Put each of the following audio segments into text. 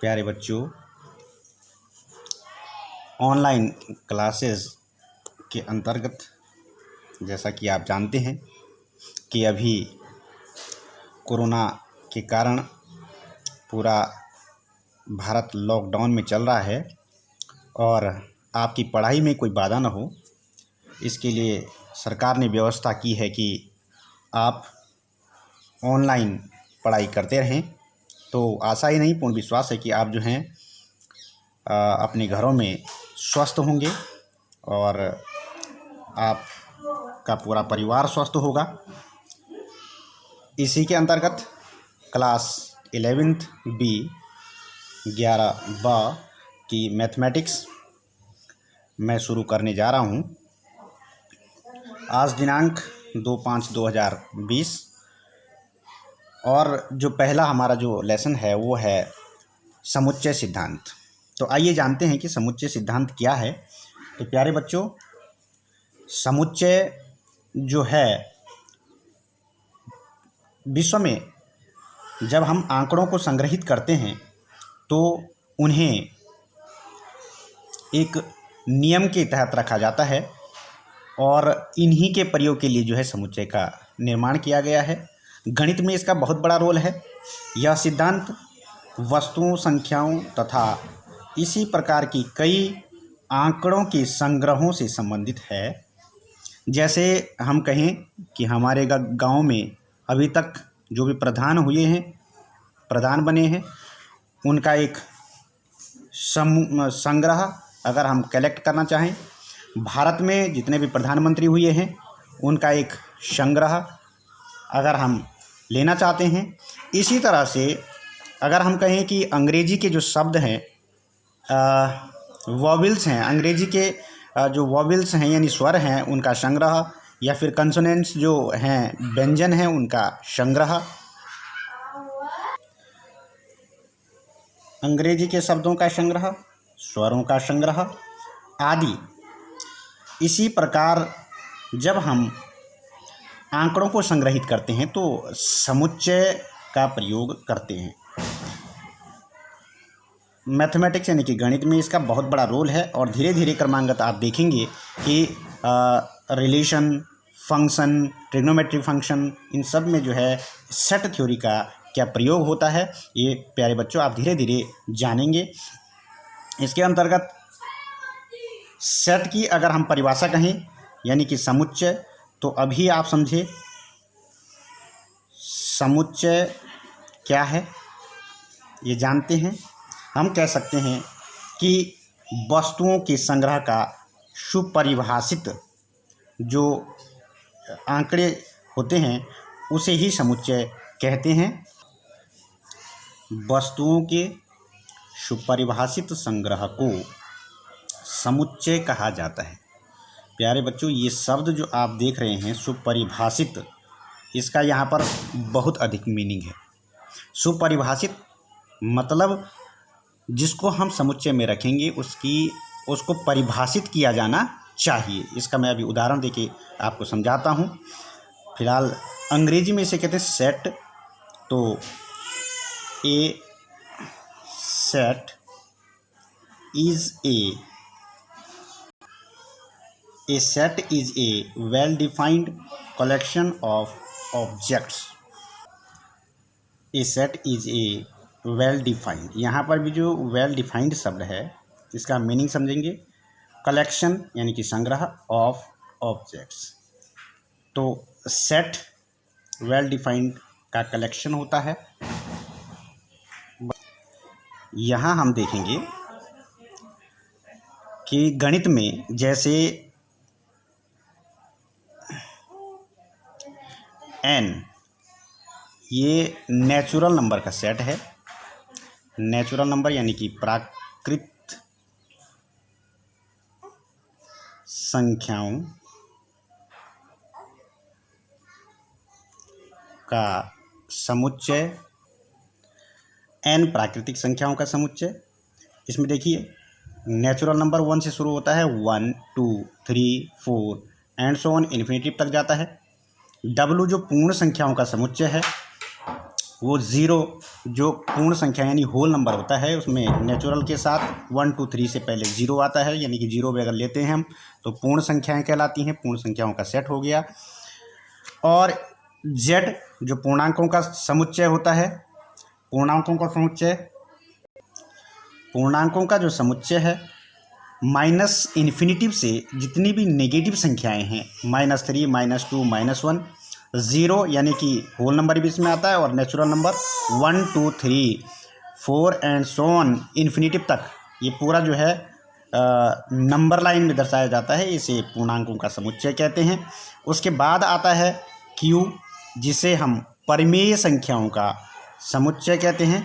प्यारे बच्चों, online classes के अंतर्गत जैसा कि आप जानते हैं कि अभी कोरोना के कारण पूरा भारत लॉकडाउन में चल रहा है और आपकी पढ़ाई में कोई बाधा ना हो, इसके लिए सरकार ने व्यवस्था की है कि आप ऑनलाइन पढ़ाई करते रहें। तो आशा ही नहीं, पूर्ण विश्वास है कि आप जो हैं अपने घरों में स्वस्थ होंगे और आपका पूरा परिवार स्वस्थ होगा। इसी के अंतर्गत क्लास 11th B 11 ब की मैथमेटिक्स मैं शुरू करने जा रहा हूँ। आज दिनांक 2/5/2020 और जो पहला हमारा जो लेसन है वो है समुच्चय सिद्धांत। तो आइए जानते हैं कि समुच्चय सिद्धांत क्या है। तो प्यारे बच्चों, समुच्चय जो है, विश्व में जब हम आंकड़ों को संग्रहित करते हैं तो उन्हें एक नियम के तहत रखा जाता है और इन्हीं के प्रयोग के लिए जो है समुच्चय का निर्माण किया गया है। गणित में इसका बहुत बड़ा रोल है। यह सिद्धांत वस्तुओं, संख्याओं तथा इसी प्रकार की कई आंकड़ों के संग्रहों से संबंधित है। जैसे हम कहें कि हमारे गांव में अभी तक जो भी प्रधान बने हैं, उनका एक संग्रह अगर हम कलेक्ट करना चाहें, भारत में जितने भी प्रधानमंत्री हुए हैं उनका एक संग्रह अगर हम लेना चाहते हैं। इसी तरह से अगर हम कहें कि अंग्रेजी के जो शब्द हैं, वॉवेल्स हैं, अंग्रेजी के जो वॉवेल्स हैं यानी स्वर हैं, उनका संग्रह, या फिर कंसोनेंट्स जो हैं, व्यंजन हैं, उनका संग्रह, अंग्रेजी के शब्दों का संग्रह, स्वरों का संग्रह आदि। इसी प्रकार जब हम आंकड़ों को संग्रहित करते हैं तो समुच्चय का प्रयोग करते हैं। मैथमेटिक्स यानी कि गणित में इसका बहुत बड़ा रोल है और धीरे धीरे क्रमांगत आप देखेंगे कि रिलेशन, फंक्शन, ट्रिग्नोमेट्रिक फंक्शन, इन सब में जो है सेट थ्योरी का क्या प्रयोग होता है, ये प्यारे बच्चों आप धीरे धीरे जानेंगे। इसके अंतर्गत सेट की अगर हम परिभाषा कहें यानी कि समुच्चय, तो अभी आप समझे समुच्चय क्या है, ये जानते हैं। हम कह सकते हैं कि वस्तुओं के संग्रह का सुपरिभाषित जो आंकड़े होते हैं उसे ही समुच्चय कहते हैं। वस्तुओं के सुपरिभाषित संग्रह को समुच्चय कहा जाता है। प्यारे बच्चों, ये शब्द जो आप देख रहे हैं सुपरिभाषित, इसका यहाँ पर बहुत अधिक मीनिंग है। सुपरिभाषित मतलब जिसको हम समुच्चय में रखेंगे उसको परिभाषित किया जाना चाहिए। इसका मैं अभी उदाहरण देके आपको समझाता हूँ। फिलहाल अंग्रेजी में इसे कहते हैं सेट। तो a set is a well defined collection of objects. A set is a well defined, यहाँ पर भी जो वेल डिफाइंड शब्द है इसका मीनिंग समझेंगे। कलेक्शन यानी कि संग्रह ऑफ ऑब्जेक्ट्स। तो सेट वेल डिफाइंड का कलेक्शन होता है। यहाँ हम देखेंगे कि गणित में जैसे n ये नेचुरल नंबर का सेट है। नेचुरल नंबर यानी कि प्राकृत संख्याओं का समुच्चय, n प्राकृतिक संख्याओं का समुच्चय। इसमें देखिए नेचुरल नंबर 1 से शुरू होता है, 1 2 3 4 एंड सो ऑन इन्फिनिटी तक जाता है। W जो पूर्ण संख्याओं का समुच्चय है, वो ज़ीरो जो पूर्ण संख्या यानी होल नंबर होता है उसमें नेचुरल के साथ 1 2 3 से पहले ज़ीरो आता है, यानी कि ज़ीरो भी अगर लेते हैं हम तो पूर्ण संख्याएं कहलाती हैं, पूर्ण संख्याओं का सेट हो गया। और जेड जो पूर्णांकों का समुच्चय होता है, पूर्णांकों का जो समुच्चय है माइनस इन्फिनिटिव से जितनी भी नेगेटिव संख्याएं हैं -3 -2 -1 ज़ीरो यानी कि होल नंबर भी इसमें आता है और natural number 1 2 3 4 and so on infinitive तक, ये पूरा जो है नंबर लाइन में दर्शाया जाता है, इसे पूर्णांकों का समुच्चय कहते हैं। उसके बाद आता है क्यू, जिसे हम परिमेय संख्याओं का समुच्चय कहते हैं।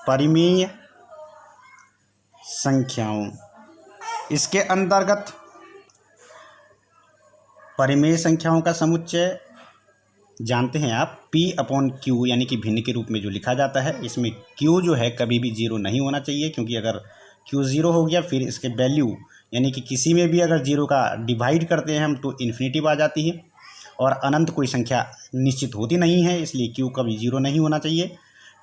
परिमेय संख्याओं, इसके अंतर्गत परिमेय संख्याओं का समुच्चय जानते हैं आप P/Q यानी कि भिन्न के रूप में जो लिखा जाता है। इसमें Q जो है कभी भी ज़ीरो नहीं होना चाहिए, क्योंकि अगर Q ज़ीरो हो गया फिर इसके वैल्यू यानी कि किसी में भी अगर ज़ीरो का डिवाइड करते हैं हम तो इन्फिनिटिव आ जाती है और अनंत कोई संख्या निश्चित होती नहीं है, इसलिए Q कभी ज़ीरो नहीं होना चाहिए।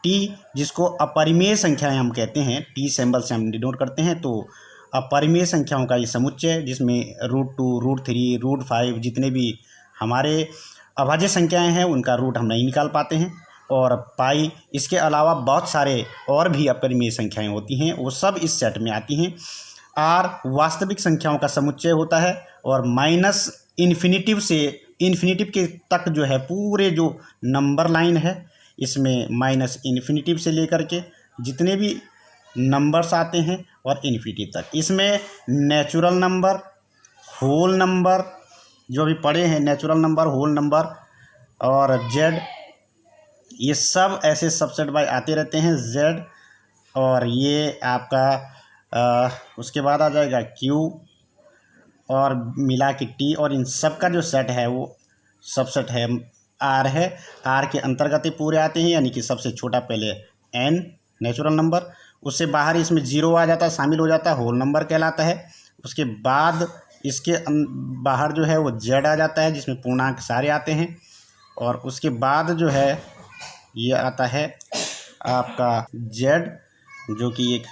T जिसको अपरिमेय संख्याएं हम कहते हैं, T सिंबल से हम डिनोट करते हैं, तो अपरिमेय संख्याओं का ये समुच्चय जिसमें √2 √3 √5 जितने भी हमारे अभाज्य संख्याएं हैं उनका रूट हम नहीं निकाल पाते हैं। और पाई, इसके अलावा बहुत सारे और भी अपरिमेय संख्याएं होती हैं, वो सब इस सेट में आती हैं। आर वास्तविक संख्याओं का समुच्चय होता है और माइनस इन्फिनिटिव से इन्फिनिटिव के तक जो है पूरे जो नंबर लाइन है इसमें माइनस इन्फिनिटिव से लेकर के जितने भी नंबर्स आते हैं और इन्फिनिटिव तक, इसमें नेचुरल नंबर, होल नंबर जो भी पढ़े हैं, नेचुरल नंबर, होल नंबर और जेड, ये सब ऐसे सबसेट बाय आते रहते हैं जेड। और ये आपका उसके बाद आ जाएगा क्यू और मिला के टी, और इन सब का जो सेट है वो सबसेट है आर है। आर के अंतर्गत ही पूरे आते हैं, यानी कि सबसे छोटा पहले एन नेचुरल नंबर, उससे बाहर इसमें ज़ीरो आ जाता है, शामिल हो जाता है, होल नंबर कहलाता है। उसके बाद इसके बाहर जो है वो जेड आ जाता है जिसमें पूर्णांक सारे आते हैं। और उसके बाद जो है ये आता है आपका जेड जो कि एक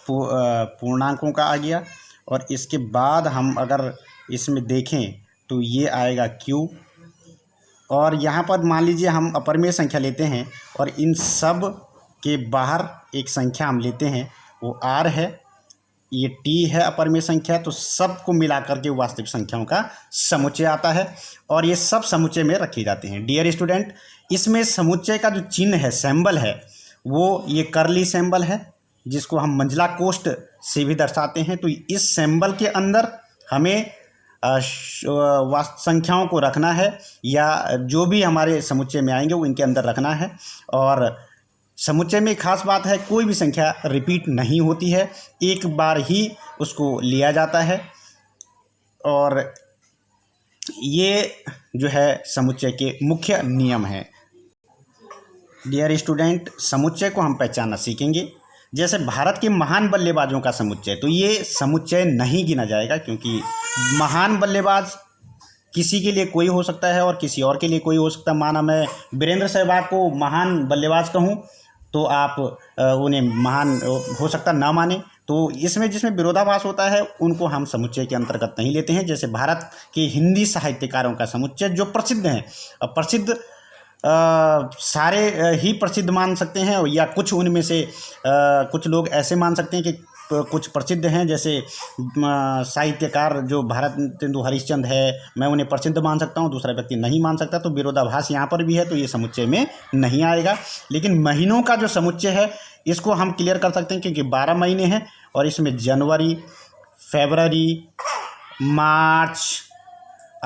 पूर्णांकों का आ गया। और इसके बाद हम अगर इसमें देखें तो ये आएगा क्यू, और यहाँ पर मान लीजिए हम अपरिमेय संख्या लेते हैं और इन सब के बाहर एक संख्या हम लेते हैं वो आर है, ये टी है अपरिमेय संख्या, तो सबको मिला करके वास्तविक संख्याओं का समुच्चय आता है और ये सब समुच्चय में रखे जाते हैं। डियर स्टूडेंट, इसमें समुच्चय का जो चिन्ह है, सिंबल है, वो ये कर्ली सिंबल है जिसको हम मंझला कोष्ठ से भी दर्शाते हैं। तो इस सिंबल के अंदर हमें संख्याओं को रखना है या जो भी हमारे समुच्चय में आएंगे वो इनके अंदर रखना है। और समुच्चय में खास बात है, कोई भी संख्या रिपीट नहीं होती है, एक बार ही उसको लिया जाता है। और ये जो है समुच्चय के मुख्य नियम हैं। डियर स्टूडेंट, समुच्चय को हम पहचानना सीखेंगे। जैसे भारत के महान बल्लेबाजों का समुच्चय, तो ये समुच्चय नहीं गिना जाएगा, क्योंकि महान बल्लेबाज किसी के लिए कोई हो सकता है और किसी और के लिए कोई हो सकता है। माना मैं वीरेंद्र सहवाग को महान बल्लेबाज कहूँ तो आप उन्हें महान हो सकता ना माने, तो इसमें जिसमें विरोधाभास होता है उनको हम समुच्चय के अंतर्गत नहीं लेते हैं। जैसे भारत के हिंदी साहित्यकारों का समुच्चय जो प्रसिद्ध हैं, प्रसिद्ध सारे ही प्रसिद्ध मान सकते हैं या कुछ उनमें से कुछ लोग ऐसे मान सकते हैं कि कुछ प्रसिद्ध हैं। जैसे साहित्यकार जो भारतेंदु हरिश्चंद्र है, मैं उन्हें प्रसिद्ध मान सकता हूँ, दूसरा व्यक्ति नहीं मान सकता, तो विरोधाभास यहाँ पर भी है, तो ये समुच्चय में नहीं आएगा। लेकिन महीनों का जो समुच्चय है इसको हम क्लियर कर सकते हैं, क्योंकि 12 महीने हैं और इसमें जनवरी, फरवरी, मार्च,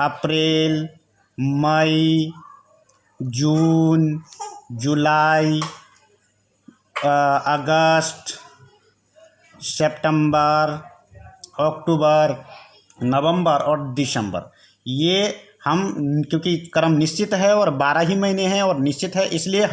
अप्रैल, मई, जून, जुलाई, अगस्त, सितंबर, अक्टूबर, नवंबर और दिसंबर, ये हम क्योंकि क्रम निश्चित है और 12 ही महीने हैं और निश्चित है, इसलिए